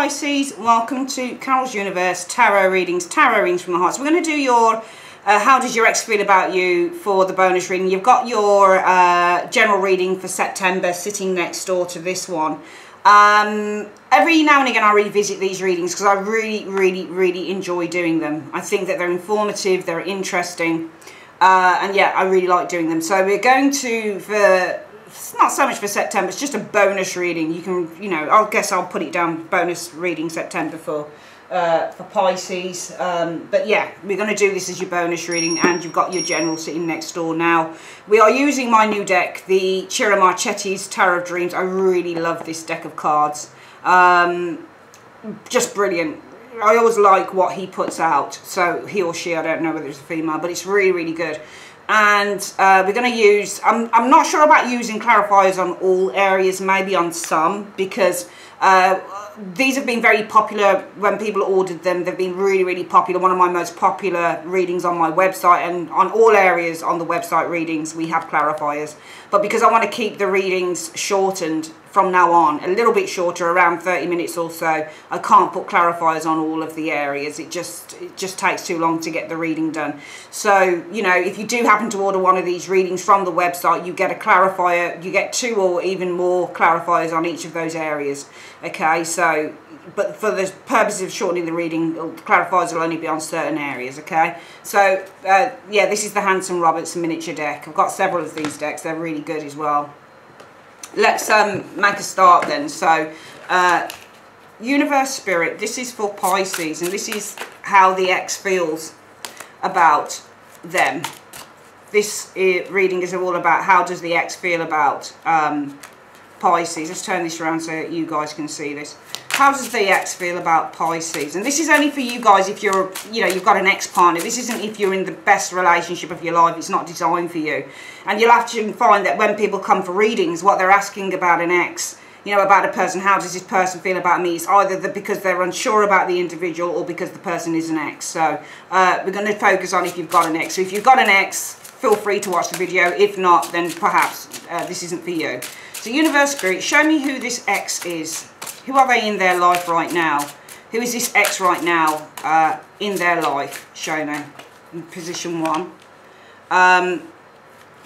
Pisces, welcome to Carol's Universe Tarot Readings from the Heart. So we're going to do your how does your ex feel about you for the bonus reading. You've got your general reading for September sitting next door to this one. Every now and again I revisit these readings because I really enjoy doing them. I think that they're informative, they're interesting, and yeah, I really like doing them. So we're going to, it's not so much for September, it's just a bonus reading. You can, I guess I'll put it down, bonus reading September for Pisces. But yeah, we're going to do this as your bonus reading, and you've got your general sitting next door. Now, we are using my new deck, the Ciro Marchetti's Tarot of Dreams. I really love this deck of cards. Just brilliant. I always like what he puts out. So he or she, I don't know whether it's a female, but it's really good. And we're going to use, I'm not sure about using clarifiers on all areas, maybe on some, because these have been very popular when people ordered them. They've been really popular. One of my most popular readings on my website, and on all areas on the website readings we have clarifiers. But because I want to keep the readings shortened from now on, a little bit shorter, around 30 minutes or so, I can't put clarifiers on all of the areas. It just takes too long to get the reading done. So, if you do happen to order one of these readings from the website, you get a clarifier, you get 2 or even more clarifiers on each of those areas. Okay, so, but for the purposes of shortening the reading, clarifiers will only be on certain areas, okay? So, yeah, this is the Hanson Robertson miniature deck. I've got several of these decks. They're really good as well. Let's make a start then. So, Universe Spirit, this is for Pisces, and this is how the ex feels about them. This reading is all about how does the ex feel about Pisces. Let's turn this around so that you guys can see this. How does the ex feel about Pisces? And this is only for you guys if you're, you've got an ex-partner. This isn't if you're in the best relationship of your life. It's not designed for you. And you'll have to find that when people come for readings, what they're asking about an ex, about a person, how does this person feel about me? It's either because they're unsure about the individual or because the person is an ex. So we're going to focus on if you've got an ex. So if you've got an ex, feel free to watch the video. If not, then perhaps this isn't for you. So Universe Spirit, show me who this ex is. Who are they in their life right now? Who is this ex right now in their life? Show me. In position 1.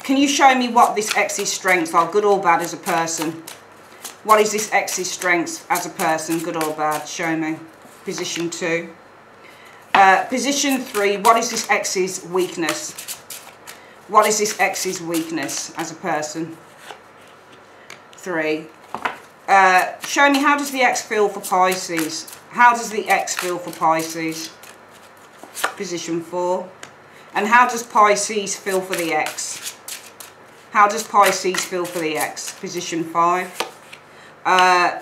Can you show me what this ex's strengths are, good or bad, as a person? What is this ex's strengths as a person, good or bad? Show me. Position 2. Position 3, what is this ex's weakness? What is this ex's weakness as a person? 3. Show me, how does the ex feel for Pisces? How does the ex feel for Pisces? Position 4. And how does Pisces feel for the ex? How does Pisces feel for the ex? Position 5.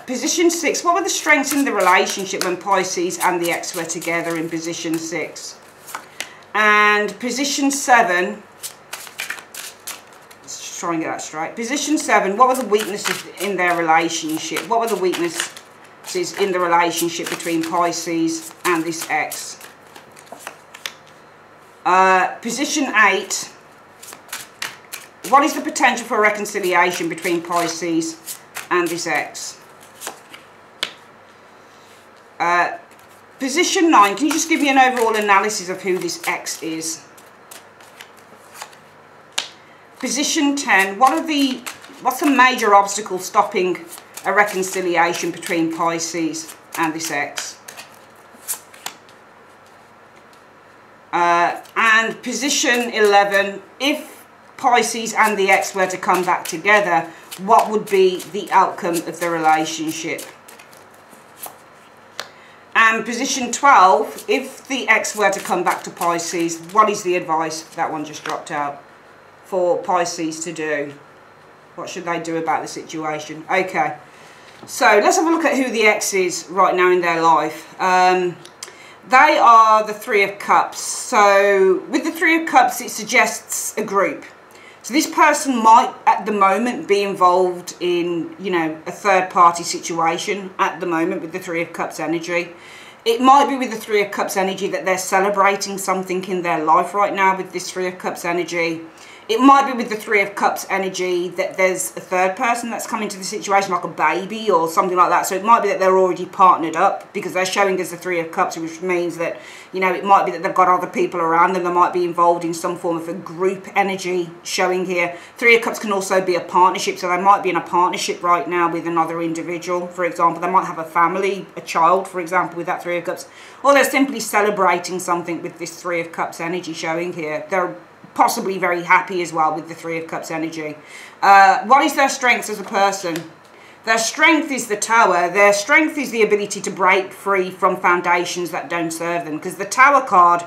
Position 6. What were the strengths in the relationship when Pisces and the ex were together in position 6? And position 7. Try and get that straight. Position 7, what were the weaknesses in their relationship? What were the weaknesses in the relationship between Pisces and this ex? Position 8, what is the potential for reconciliation between Pisces and this ex? Position 9, can you just give me an overall analysis of who this ex is? Position 10, what's a major obstacle stopping a reconciliation between Pisces and this ex? And position 11, if Pisces and the ex were to come back together, what would be the outcome of the relationship? And position 12, if the ex were to come back to Pisces, what is the advice? That one just dropped out. For Pisces to do. What should they do about the situation? Okay, so let's have a look at who the ex is right now in their life. They are the 3 of Cups. So with the 3 of Cups, it suggests a group. So this person might at the moment be involved in, a third party situation at the moment with the 3 of Cups energy. It might be with the 3 of Cups energy that they're celebrating something in their life right now with this 3 of Cups energy. It might be with the Three of Cups energy that there's a third person that's come into the situation, like a baby or something like that. So it might be that they're already partnered up, because they're showing us the Three of Cups, which means that, you know, it might be that they've got other people around them. They might be involved in some form of a group energy showing here. Three of Cups can also be a partnership. So they might be in a partnership right now with another individual, for example. They might have a family, a child, for example, with that Three of Cups. Or they're simply celebrating something with this Three of Cups energy showing here. They're possibly very happy as well with the Three of Cups energy. What is their strength as a person? Their strength is the Tower. Their strength is the ability to break free from foundations that don't serve them, because the Tower card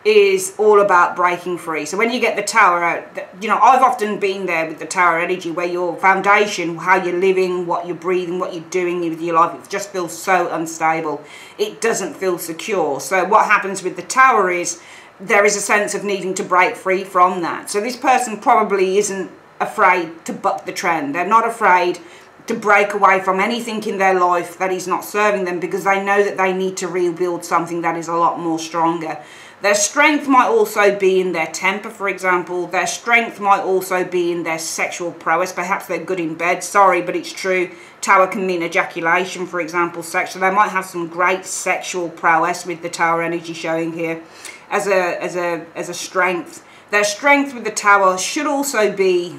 is all about breaking free. So when you get the Tower out, you know, I've often been there with the Tower energy, where your foundation, how you're living, what you're breathing, what you're doing with your life, it just feels so unstable. It doesn't feel secure. So what happens with the Tower is there is a sense of needing to break free from that. So this person probably isn't afraid to buck the trend. They're not afraid to break away from anything in their life that is not serving them, because they know that they need to rebuild something that is a lot more stronger. Their strength might also be in their temper, for example. Their strength might also be in their sexual prowess. Perhaps they're good in bed. Sorry, but it's true. Tower can mean ejaculation, for example, sex. So they might have some great sexual prowess with the Tower energy showing here as a strength. Their strength with the Tower should also be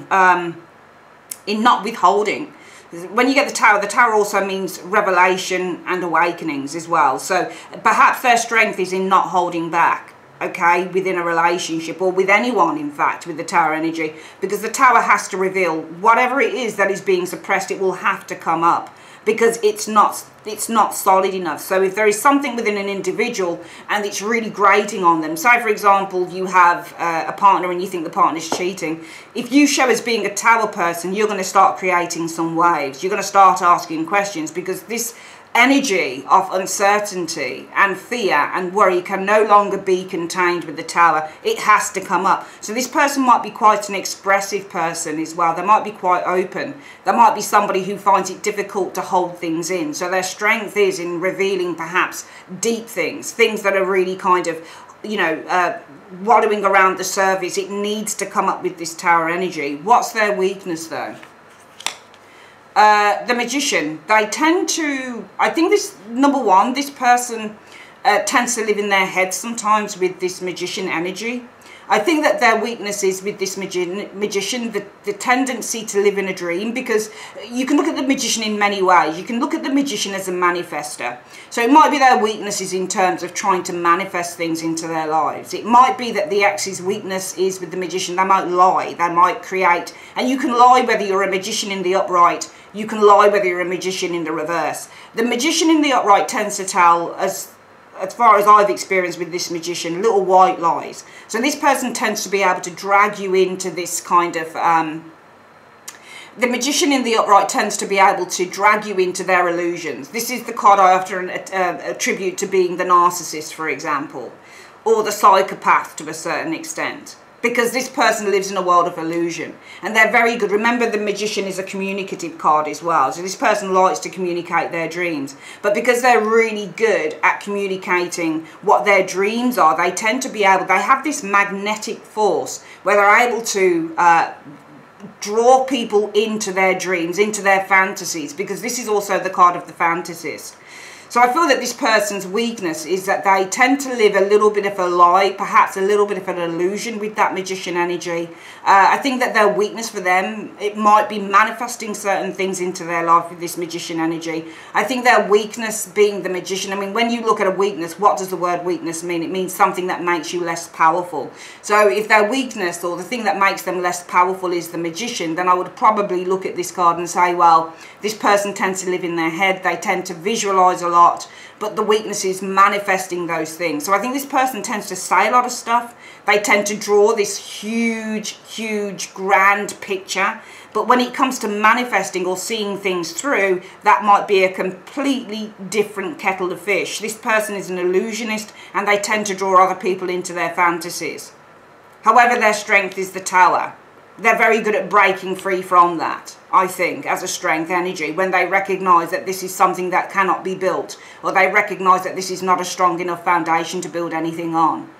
in not withholding. When you get the Tower also means revelation and awakenings as well. So perhaps their strength is in not holding back, okay, within a relationship, or with anyone, in fact, with the Tower energy, because the Tower has to reveal whatever it is that is being suppressed. It will have to come up, because it's not solid enough. So if there is something within an individual and it's really grating on them, say for example you have a partner and you think the partner's cheating, if you show as being a Tower person, you're going to start creating some waves. You're going to start asking questions, because this energy of uncertainty and fear and worry can no longer be contained with the Tower. It has to come up. So this person might be quite an expressive person as well. They might be quite open. There might be somebody who finds it difficult to hold things in. So their strength is in revealing perhaps deep things that are really kind of, you know, wallowing around the surface. It needs to come up with this Tower energy. What's their weakness though? The Magician. They tend to, I think this, number one, this person tends to live in their head sometimes with this Magician energy. I think that their weakness is with this magician, the tendency to live in a dream, because you can look at the Magician in many ways. You can look at the Magician as a manifester. So it might be their weaknesses in terms of trying to manifest things into their lives. It might be that the ex's weakness is with the Magician. They might lie, they might create, and you can lie whether you're a magician in the upright, you can lie whether you're a magician in the reverse. The Magician in the upright tends to tell, as far as I've experienced with this Magician, little white lies. So this person tends to be able to drag you into this kind of, the Magician in the upright tends to be able to drag you into their illusions. This is the card I often attribute to being the narcissist, for example, or the psychopath to a certain extent. Because this person lives in a world of illusion, and they're very good. Remember, the Magician is a communicative card as well. So this person likes to communicate their dreams. But because they're really good at communicating what their dreams are, they tend to be able, they have this magnetic force where they're able to draw people into their dreams, into their fantasies, because this is also the card of the fantasist. So I feel that this person's weakness is that they tend to live a little bit of a lie, perhaps a little bit of an illusion with that Magician energy. I think that their weakness for them, it might be manifesting certain things into their life with this Magician energy. I think their weakness being the Magician, I mean, when you look at a weakness, what does the word weakness mean? It means something that makes you less powerful. So if their weakness, or the thing that makes them less powerful, is the Magician, then I would probably look at this card and say, well, this person tends to live in their head. They tend to visualize a lot, but the weakness is manifesting those things. So I think this person tends to say a lot of stuff. They tend to draw this huge, grand picture. But when it comes to manifesting or seeing things through, that might be a completely different kettle of fish. This person is an illusionist, and they tend to draw other people into their fantasies. However, their strength is the Tower. They're very good at breaking free from that, I think, as a strength energy, when they recognise that this is something that cannot be built, or they recognise that this is not a strong enough foundation to build anything on.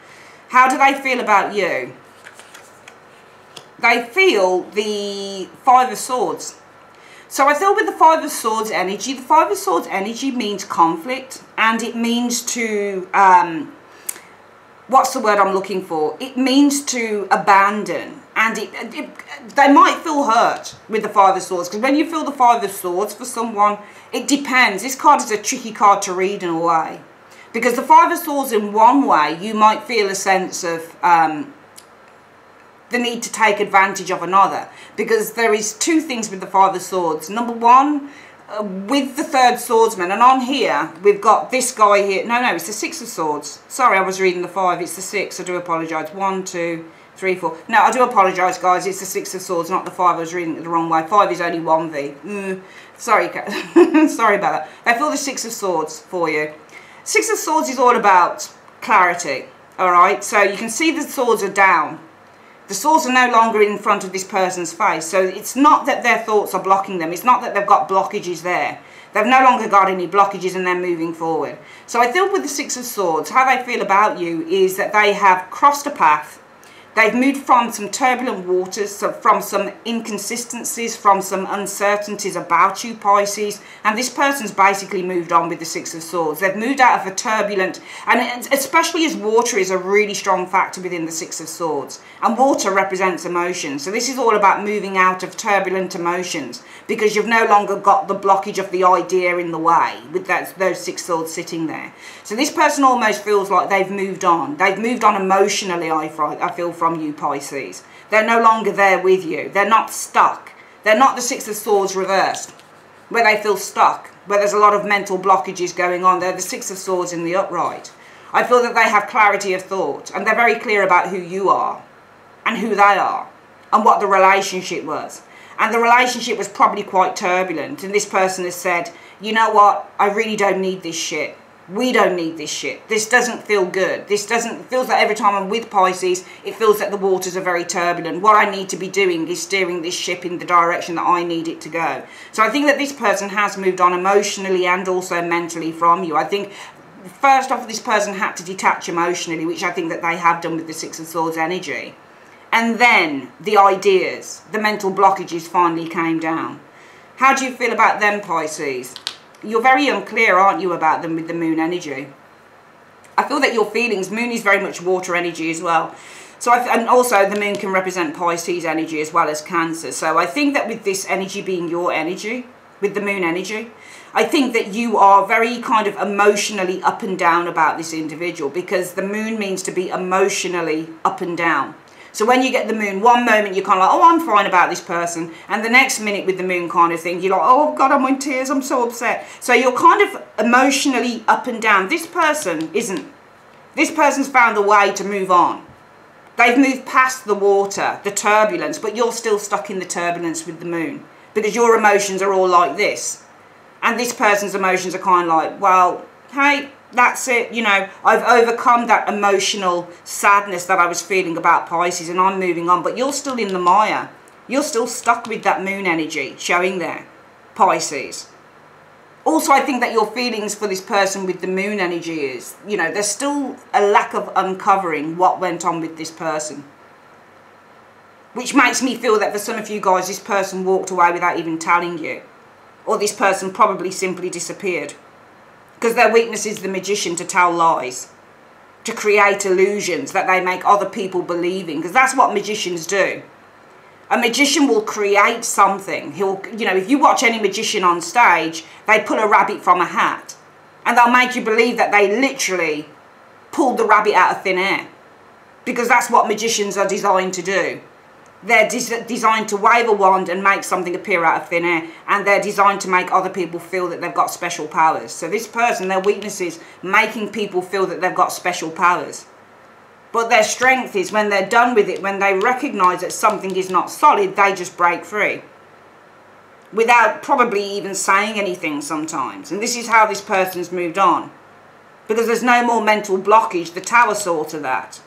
How do they feel about you? they feel the Five of Swords. So I feel with the Five of Swords energy, the Five of Swords energy means conflict, and it means to, what's the word I'm looking for? It means to abandon, and they might feel hurt with the Five of Swords, because when you feel the Five of Swords for someone, it depends. This card is a tricky card to read in a way, because the Five of Swords in one way, you might feel a sense of the need to take advantage of another, because there is two things with the Five of Swords. Number one, with the third swordsman, and on here we've got this guy here. No, it's the Six of Swords. Sorry, I was reading the five. It's the six. I do apologise. 1, 2, 3, 4. No, I do apologise, guys. It's the Six of Swords, not the five. I was reading it the wrong way. 5 is only 1V. Sorry, sorry about that. I feel the Six of Swords for you. Six of Swords is all about clarity. All right. So you can see the swords are down. The swords are no longer in front of this person's face. So it's not that their thoughts are blocking them. It's not that they've got blockages there. They've no longer got any blockages and they're moving forward. So I feel with the Six of Swords, how they feel about you is that they have crossed a path. They've moved from some turbulent waters, so from some inconsistencies, from some uncertainties about you, Pisces. And this person's basically moved on with the Six of Swords. They've moved out of a turbulent, and especially as water is a really strong factor within the Six of Swords. And water represents emotion. So this is all about moving out of turbulent emotions, because you've no longer got the blockage of the idea in the way with those Six Swords sitting there. So this person almost feels like they've moved on. They've moved on emotionally, I feel, from you, Pisces. They're no longer there with you. They're not stuck. They're not the Six of Swords reversed, where they feel stuck, where there's a lot of mental blockages going on. They're the Six of Swords in the upright. I feel that they have clarity of thought, and they're very clear about who you are and who they are and what the relationship was. And the relationship was probably quite turbulent, and this person has said, you know what, I really don't need this shit. We don't need this shit. This doesn't feel good. It feels like every time I'm with Pisces, it feels like the waters are very turbulent. What I need to be doing is steering this ship in the direction that I need it to go. So I think that this person has moved on emotionally and also mentally from you. I think first off, this person had to detach emotionally, which I think that they have done with the Six of Swords energy. And then the ideas, the mental blockages finally came down. How do you feel about them, Pisces? You're very unclear, aren't you, about them with the moon energy? I feel that your feelings, moon is very much water energy as well. So, and also the moon can represent Pisces energy as well as Cancer. So I think that with this energy being your energy, with the moon energy, I think that you are very kind of emotionally up and down about this individual, because the moon means to be emotionally up and down. So when you get the moon, one moment you're kind of like, oh, I'm fine about this person. And the next minute with the moon kind of thing, you're like, oh, God, I'm in tears. I'm so upset. So you're kind of emotionally up and down. This person isn't. This person's found a way to move on. They've moved past the water, the turbulence, but you're still stuck in the turbulence with the moon, because your emotions are all like this. And this person's emotions are kind of like, well, hey, that's it, you know, I've overcome that emotional sadness that I was feeling about Pisces, and I'm moving on. But you're still in the mire. You're still stuck with that moon energy showing there, Pisces. Also, I think that your feelings for this person with the moon energy is, you know, there's still a lack of uncovering what went on with this person. Which makes me feel that for some of you guys, this person walked away without even telling you. Or this person probably simply disappeared. Because their weakness is the magician, to tell lies, to create illusions that they make other people believe in. Because that's what magicians do. A magician will create something. He'll, you know, if you watch any magician on stage, they pull a rabbit from a hat. And they'll make you believe that they literally pulled the rabbit out of thin air. Because that's what magicians are designed to do. They're designed to wave a wand and make something appear out of thin air. And they're designed to make other people feel that they've got special powers. So this person, their weakness is making people feel that they've got special powers. But their strength is when they're done with it, when they recognise that something is not solid, they just break free. Without probably even saying anything sometimes. And this is how this person's moved on. Because there's no more mental blockage. The Tower saw to that.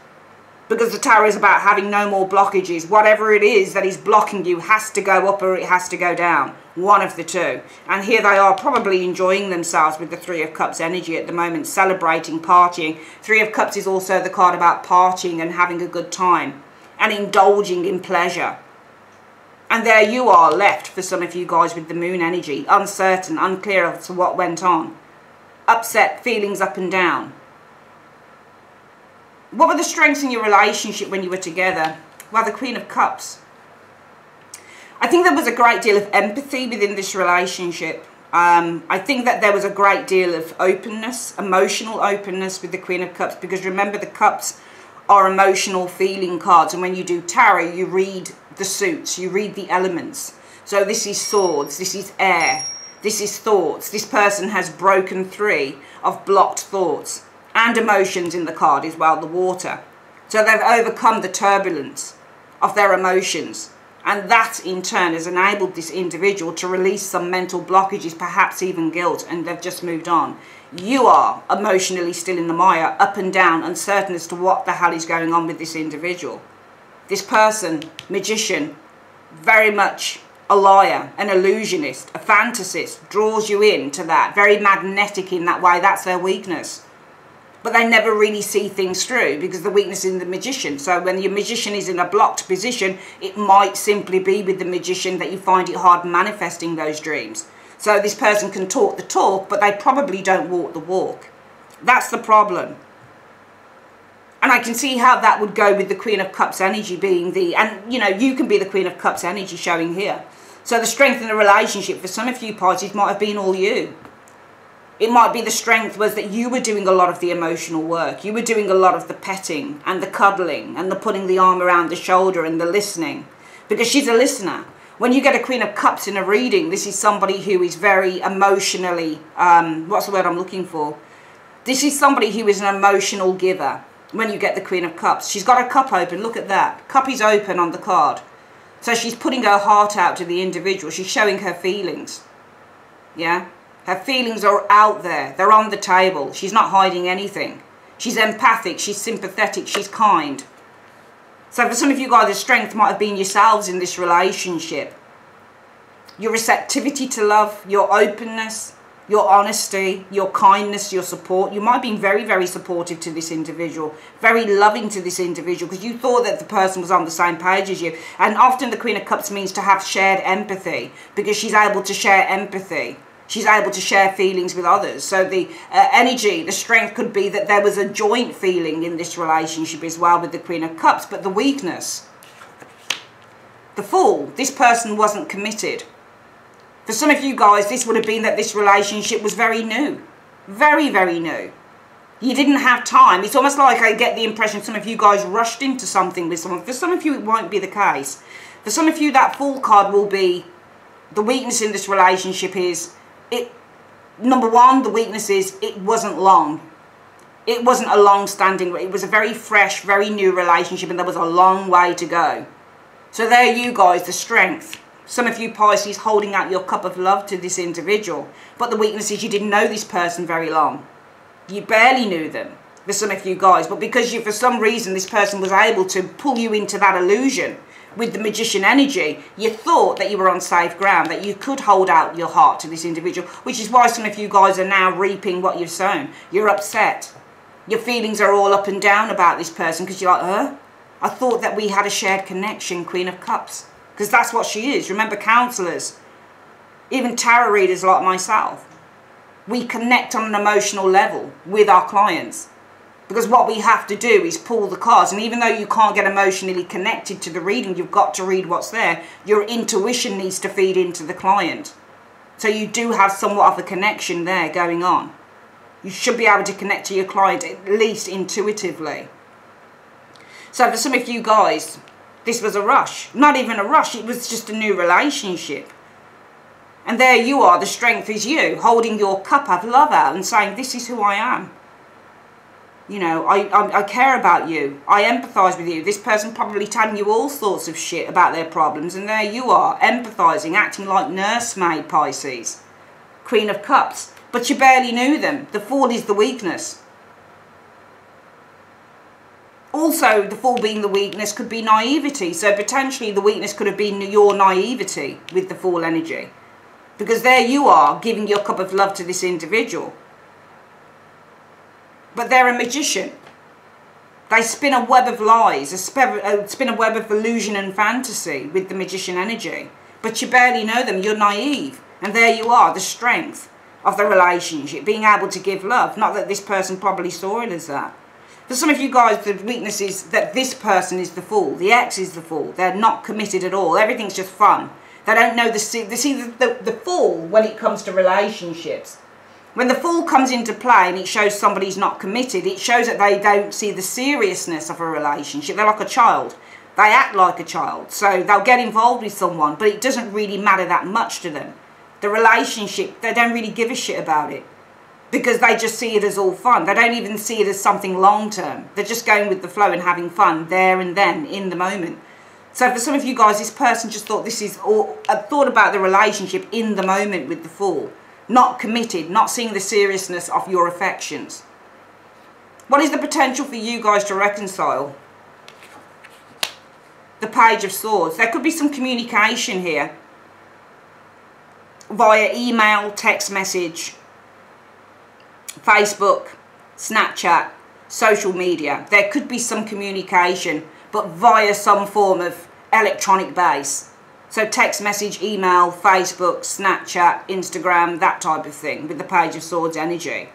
Because the Tower is about having no more blockages. Whatever it is that is blocking you has to go up or it has to go down. One of the two. And here they are probably enjoying themselves with the Three of Cups energy at the moment. Celebrating, partying. Three of Cups is also the card about partying and having a good time. And indulging in pleasure. And there you are left, for some of you guys, with the moon energy, uncertain, unclear as to what went on. Upset, feelings up and down. What were the strengths in your relationship when you were together? Well, the Queen of Cups. I think there was a great deal of empathy within this relationship. I think that there was a great deal of openness, emotional openness with the Queen of Cups, because remember, the Cups are emotional feeling cards, and when you do tarot, you read the suits, you read the elements. So this is swords, this is air, this is thoughts. This person has broken free of blocked thoughts and emotions in the card as well, the water. So they've overcome the turbulence of their emotions. And that in turn has enabled this individual to release some mental blockages, perhaps even guilt, and they've just moved on. You are emotionally still in the mire, up and down, uncertain as to what the hell is going on with this individual. This person, magician, very much a liar, an illusionist, a fantasist, draws you into that, very magnetic in that way. That's their weakness. But they never really see things through, because the weakness is in the magician. So when your magician is in a blocked position, it might simply be with the magician that you find it hard manifesting those dreams. So this person can talk the talk, but they probably don't walk the walk. That's the problem. And I can see how that would go with the Queen of Cups energy being the, and you know, you can be the Queen of Cups energy showing here. So the strength in the relationship for some of you Pisces might have been all you. It might be the strength was that you were doing a lot of the emotional work. You were doing a lot of the petting and the cuddling and the putting the arm around the shoulder and the listening. Because she's a listener. When you get a Queen of Cups in a reading, this is somebody who is very emotionally, what's the word I'm looking for? This is somebody who is an emotional giver when you get the Queen of Cups. She's got her cup open, look at that. Cup is open on the card. So she's putting her heart out to the individual. She's showing her feelings. Yeah? Her feelings are out there. They're on the table. She's not hiding anything. She's empathic. She's sympathetic. She's kind. So for some of you guys, the strength might have been yourselves in this relationship. Your receptivity to love, your openness, your honesty, your kindness, your support. You might have been very, very supportive to this individual. Very loving to this individual, because you thought that the person was on the same page as you. And often the Queen of Cups means to have shared empathy, because she's able to share empathy. She's able to share feelings with others. So the energy, the strength could be that there was a joint feeling in this relationship as well with the Queen of Cups. But the weakness, the Fool, this person wasn't committed. For some of you guys, this would have been that this relationship was very new. Very, very new. You didn't have time. It's almost like I get the impression some of you guys rushed into something with someone. For some of you, it won't be the case. For some of you, that Fool card will be, the weakness in this relationship is, number one, the weakness is it wasn't long. It wasn't a long-standing, it was a very fresh, very new relationship, and there was a long way to go. So there you guys, the strength. Some of you Pisces holding out your cup of love to this individual, but the weakness is you didn't know this person very long. You barely knew them, for some of you guys, but because you, for some reason, this person was able to pull you into that illusion with the magician energy, you thought that you were on safe ground, that you could hold out your heart to this individual, which is why some of you guys are now reaping what you've sown. You're upset. Your feelings are all up and down about this person, because you're like, I thought that we had a shared connection, Queen of Cups. Because that's what she is. Remember, counsellors, even tarot readers like myself, we connect on an emotional level with our clients. Because what we have to do is pull the cards. And even though you can't get emotionally connected to the reading, you've got to read what's there. Your intuition needs to feed into the client. So you do have somewhat of a connection there going on. You should be able to connect to your client, at least intuitively. So for some of you guys, this was a rush. Not even a rush. It was just a new relationship. And there you are. The strength is you, holding your cup of love out and saying, this is who I am. You know, I care about you. I empathise with you. This person probably telling you all sorts of shit about their problems. And there you are, empathising, acting like nursemaid Pisces. Queen of Cups. But you barely knew them. The Fool is the weakness. Also, the Fool being the weakness could be naivety. So potentially the weakness could have been your naivety with the Fool energy. Because there you are, giving your cup of love to this individual. But they're a magician. They spin a web of lies, spin a web of illusion and fantasy with the Magician energy. But you barely know them, you're naive. And there you are, the strength of the relationship, being able to give love. Not that this person probably saw it as that. For some of you guys, the weakness is that this person is the fool. The ex is the fool. They're not committed at all. Everything's just fun. They don't know they see the fool when it comes to relationships. When the fool comes into play and it shows somebody's not committed, it shows that they don't see the seriousness of a relationship. They're like a child. They act like a child. So they'll get involved with someone, but it doesn't really matter that much to them. The relationship, they don't really give a shit about it. Because they just see it as all fun. They don't even see it as something long term. They're just going with the flow and having fun there and then, in the moment. So for some of you guys, this person just thought this is, or thought about the relationship in the moment with the fool. Not committed, not seeing the seriousness of your affections. What is the potential for you guys to reconcile? The Page of Swords. There could be some communication here. Via email, text message, Facebook, Snapchat, social media. There could be some communication, but via some form of electronic base. So text message, email, Facebook, Snapchat, Instagram, that type of thing with the Page of Swords energy.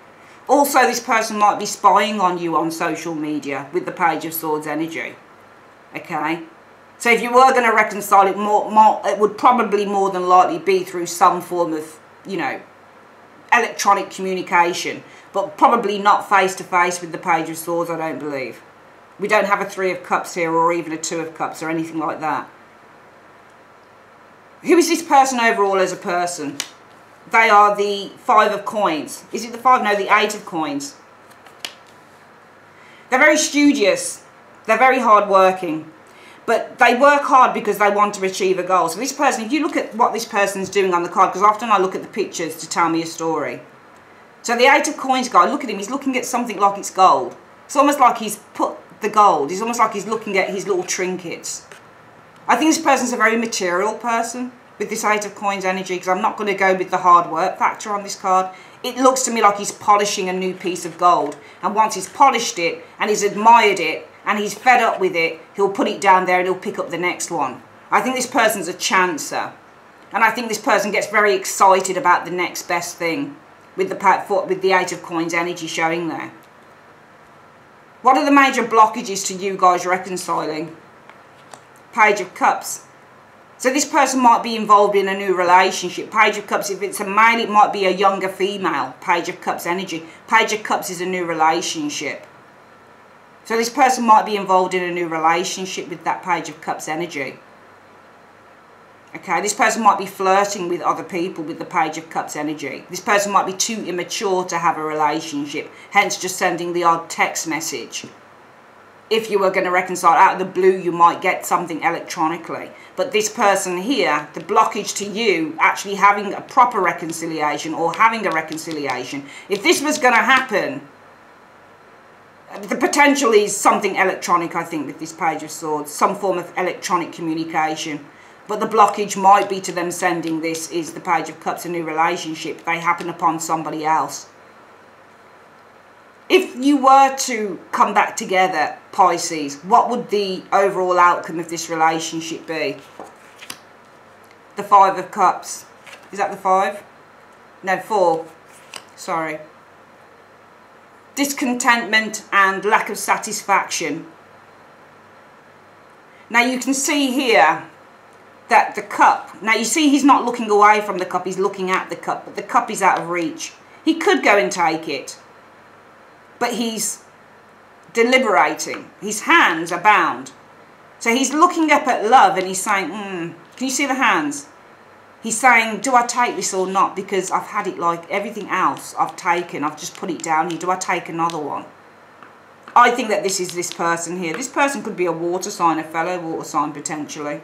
Also, this person might be spying on you on social media with the Page of Swords energy. Okay? So if you were going to reconcile it, it would probably more than likely be through some form of, you know, electronic communication. But probably not face-to-face with the Page of Swords, I don't believe. We don't have a 3 of Cups here or even a 2 of Cups or anything like that. Who is this person overall as a person? They are the 5 of Coins. Is it the 5? No, the 8 of Coins. They're very studious. They're very hard-working. But they work hard because they want to achieve a goal. So this person, if you look at what this person's doing on the card, because often I look at the pictures to tell me a story. So the 8 of Coins guy, look at him. He's looking at something like it's gold. It's almost like he's put the gold. It's almost like he's looking at his little trinkets. I think this person's a very material person with this 8 of Coins energy, because I'm not going to go with the hard work factor on this card. It looks to me like he's polishing a new piece of gold. And once he's polished it and he's admired it and he's fed up with it, he'll put it down there and he'll pick up the next one. I think this person's a chancer. And I think this person gets very excited about the next best thing with the 8 of Coins energy showing there. What are the major blockages to you guys reconciling? Page of Cups. So this person might be involved in a new relationship. Page of Cups, if it's a male, it might be a younger female. Page of Cups energy. Page of Cups is a new relationship. So this person might be involved in a new relationship with that Page of Cups energy. Okay, this person might be flirting with other people with the Page of Cups energy. This person might be too immature to have a relationship, hence just sending the odd text message. If you were going to reconcile out of the blue, you might get something electronically. But this person here, the blockage to you actually having a proper reconciliation or having a reconciliation, if this was going to happen, the potential is something electronic, I think, with this Page of Swords, some form of electronic communication. But the blockage might be to them sending this is the Page of Cups, a new relationship. They happen upon somebody else. If you were to come back together, Pisces, what would the overall outcome of this relationship be? The 5 of Cups. Is that the 5? No, 4. Sorry. Discontentment and lack of satisfaction. Now you can see here that the cup, now you see he's not looking away from the cup, he's looking at the cup, but the cup is out of reach. He could go and take it, but he's deliberating. His hands are bound. So he's looking up at love and he's saying, can you see the hands? He's saying, do I take this or not? Because I've had it like everything else I've taken. I've just put it down here. Do I take another one? I think that this is this person here. This person could be a water sign, a fellow water sign potentially.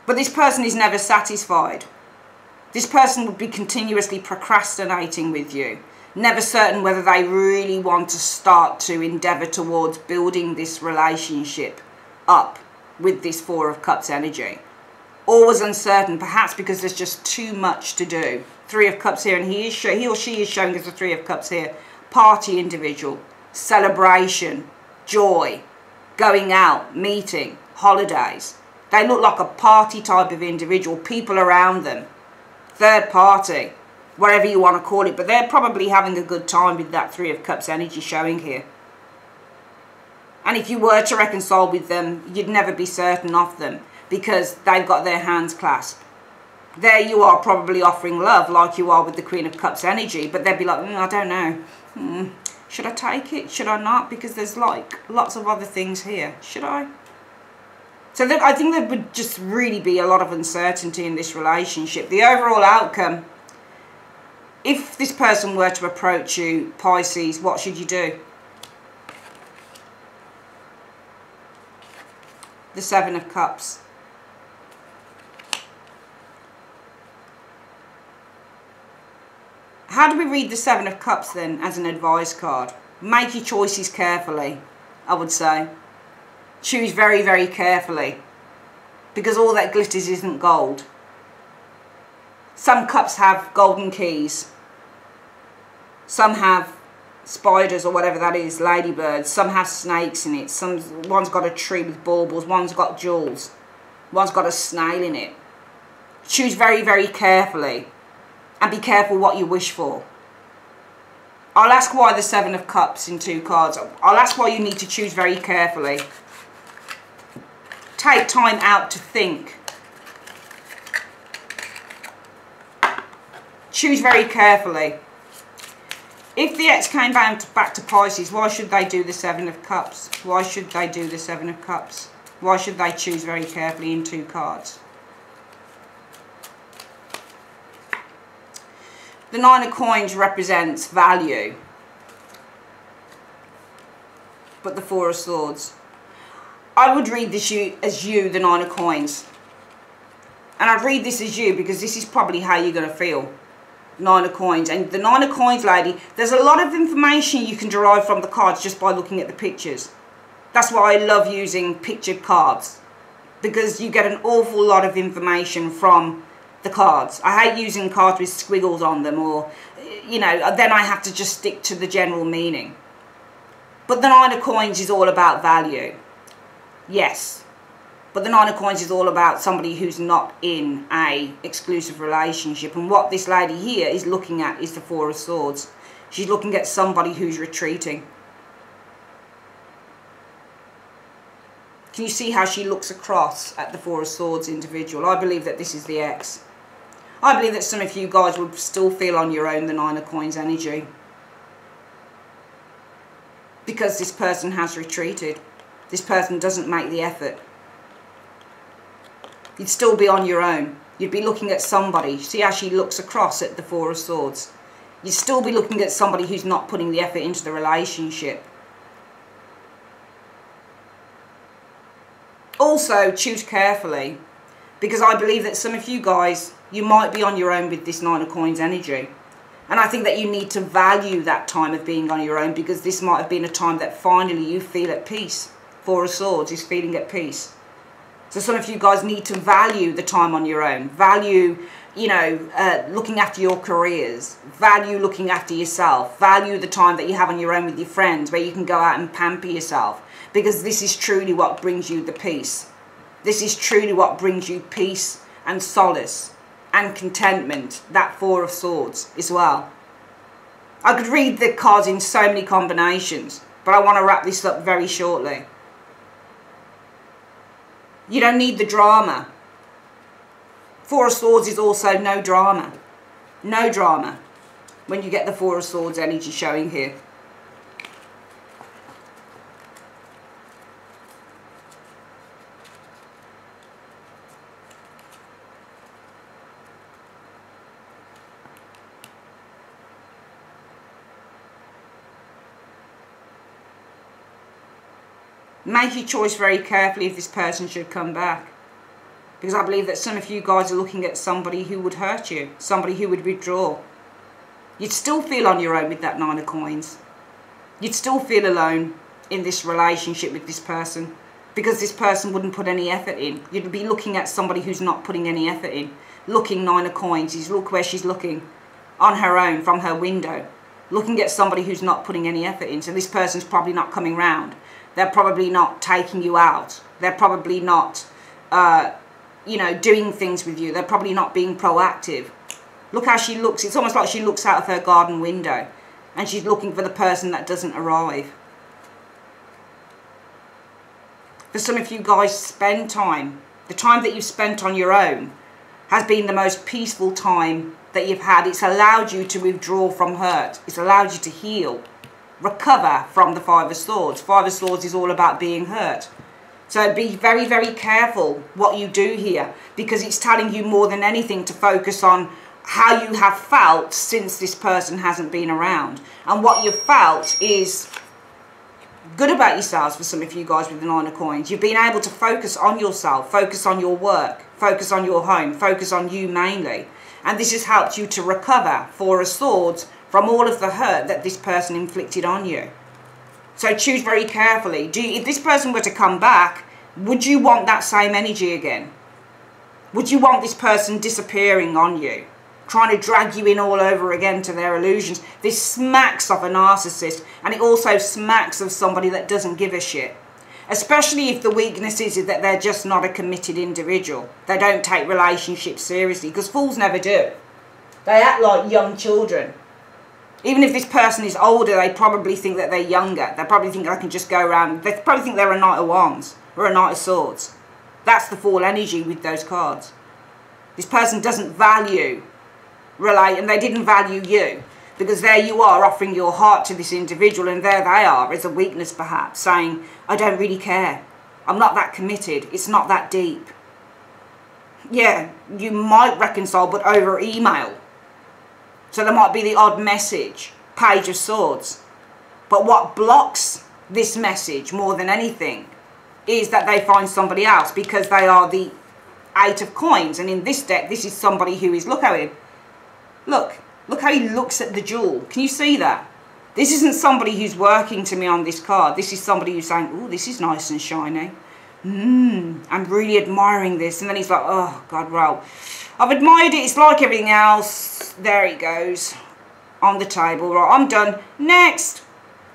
But this person is never satisfied. This person would be continuously procrastinating with you. Never certain whether they really want to start to endeavour towards building this relationship up with this 4 of Cups energy. Always uncertain, perhaps because there's just too much to do. 3 of Cups here, and he or she is showing us the 3 of Cups here. Party individual. celebration, joy, going out, meeting, holidays. They look like a party type of individual, people around them, third party, whatever you want to call it, but they're probably having a good time with that Three of Cups energy showing here. And if you were to reconcile with them, you'd never be certain of them because they've got their hands clasped. There you are probably offering love like you are with the Queen of Cups energy, but they'd be like, I don't know. Should I take it? Should I not? Because there's like lots of other things here. Should I? So I think there would just really be a lot of uncertainty in this relationship. The overall outcome, if this person were to approach you, Pisces, what should you do? The Seven of Cups. How do we read the Seven of Cups then as an advice card? Make your choices carefully, I would say. Choose very, very carefully. Because all that glitters isn't gold. Some cups have golden keys. Some have spiders or whatever that is, ladybirds. Some have snakes in it. One's got a tree with baubles. One's got jewels. One's got a snail in it. Choose very, very carefully. And be careful what you wish for. I'll ask why the Seven of Cups in 2 cards. I'll ask why you need to choose very carefully. Take time out to think. Choose very carefully. If the ex came back to Pisces, why should they do the Seven of Cups? Why should they do the Seven of Cups? Why should they choose very carefully in 2 cards? The Nine of Coins represents value. But the Four of Swords. I would read this as you, the Nine of Coins. And I'd read this as you because this is probably how you're going to feel. Nine of Coins. And the Nine of Coins, lady, there's a lot of information you can derive from the cards just by looking at the pictures. That's why I love using pictured cards. Because you get an awful lot of information from the cards. I hate using cards with squiggles on them or, you know, then I have to just stick to the general meaning. But the Nine of Coins is all about value. Yes. But the Nine of Coins is all about somebody who's not in a exclusive relationship. And what this lady here is looking at is the Four of Swords. She's looking at somebody who's retreating. Can you see how she looks across at the Four of Swords individual? I believe that this is the ex. I believe that some of you guys would still feel on your own the Nine of Coins energy. Because this person has retreated. This person doesn't make the effort. You'd still be on your own. You'd be looking at somebody. See how she looks across at the Four of Swords? You'd still be looking at somebody who's not putting the effort into the relationship. Also, choose carefully. Because I believe that some of you guys, you might be on your own with this Nine of Coins energy. And I think that you need to value that time of being on your own because this might have been a time that finally you feel at peace. Four of Swords is feeling at peace. So some of you guys need to value the time on your own. Value, you know, looking after your careers. Value looking after yourself. Value the time that you have on your own with your friends where you can go out and pamper yourself. Because this is truly what brings you the peace. This is truly what brings you peace and solace and contentment. That Four of Swords as well. I could read the cards in so many combinations. But I want to wrap this up very shortly. You don't need the drama. Four of Swords is also no drama. No drama when you get the Four of Swords energy showing here. Make your choice very carefully if this person should come back. Because I believe that some of you guys are looking at somebody who would hurt you. Somebody who would withdraw. You'd still feel on your own with that Nine of Coins. You'd still feel alone in this relationship with this person. Because this person wouldn't put any effort in. You'd be looking at somebody who's not putting any effort in. Looking Nine of Coins. Look where she's looking. On her own, from her window. looking at somebody who's not putting any effort in. So this person's probably not coming round. They're probably not taking you out. They're probably not, you know, doing things with you. They're probably not being proactive. Look how she looks. It's almost like she looks out of her garden window and she's looking for the person that doesn't arrive. For some of you guys, spend time. The time that you've spent on your own has been the most peaceful time that you've had. It's allowed you to withdraw from hurt. It's allowed you to heal, recover from the Five of Swords. Five of Swords is all about being hurt. So be very, very careful what you do here, because it's telling you more than anything to focus on how you have felt since this person hasn't been around. And what you've felt is good about yourselves for some of you guys with the Nine of Coins. You've been able to focus on yourself, focus on your work, focus on your home, focus on you mainly. And this has helped you to recover, Four of Swords, from all of the hurt that this person inflicted on you. So choose very carefully. If this person were to come back, would you want that same energy again? Would you want this person disappearing on you, trying to drag you in all over again to their illusions? This smacks of a narcissist, and it also smacks of somebody that doesn't give a shit. Especially if the weakness is that they're just not a committed individual. They don't take relationships seriously, because fools never do. They act like young children. Even if this person is older, they probably think that they're younger. They probably think they can just go around. They probably think they're a Knight of Wands or a Knight of Swords. That's the Fool energy with those cards. This person doesn't value and they didn't value you, because there you are offering your heart to this individual, and there they are as a weakness perhaps, saying, I don't really care. I'm not that committed. It's not that deep. Yeah, you might reconcile, but over email. So there might be the odd message, Page of Swords. But what blocks this message more than anything is that they find somebody else, because they are the Eight of Coins. And in this deck, this is somebody who is, look how he looks at the jewel. Can you see that? This isn't somebody who's working to me on this card. This is somebody who's saying, oh, this is nice and shiny. I'm really admiring this. And then he's like, oh, God, well, I've admired it. It's like everything else. There he goes on the table. Right, I'm done. Next.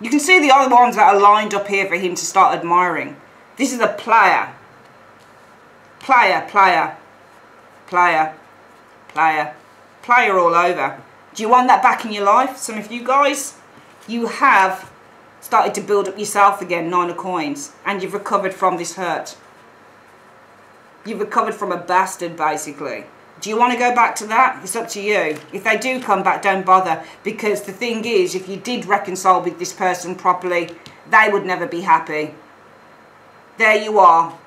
You can see the other ones that are lined up here for him to start admiring. This is a player. Player, player, player, player, player all over. Do you want that back in your life? Some of you guys, you have started to build up yourself again, Nine of Coins, and you've recovered from this hurt. You've recovered from a bastard, basically. Do you want to go back to that? It's up to you. If they do come back, don't bother, because the thing is, if you did reconcile with this person properly, they would never be happy. There you are.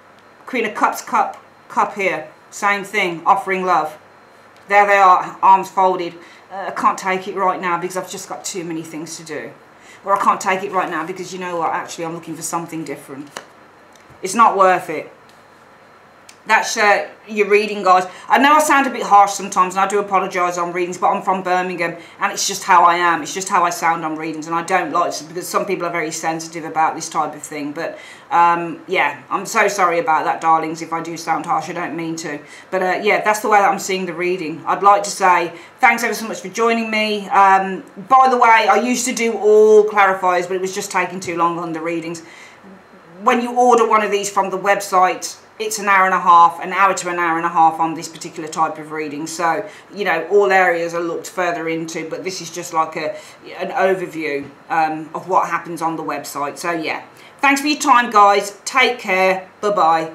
Queen of Cups, cup here. Same thing, offering love. There they are, arms folded. I can't take it right now because I've just got too many things to do. Or I can't take it right now because, you know what, actually I'm looking for something different. It's not worth it. That's your reading, guys. I know I sound a bit harsh sometimes, and I do apologise on readings, but I'm from Birmingham, and it's just how I am. It's just how I sound on readings, and I don't like it because some people are very sensitive about this type of thing. But, yeah, I'm so sorry about that, darlings, if I do sound harsh. I don't mean to. But, yeah, that's the way that I'm seeing the reading. I'd like to say thanks ever so much for joining me. By the way, I used to do all clarifiers, but it was just taking too long on the readings. When you order one of these from the website, it's an hour and a half, an hour to an hour and a half on this particular type of reading. So, you know, all areas are looked further into, but this is just like an overview of what happens on the website. So, yeah. Thanks for your time, guys. Take care. Bye-bye.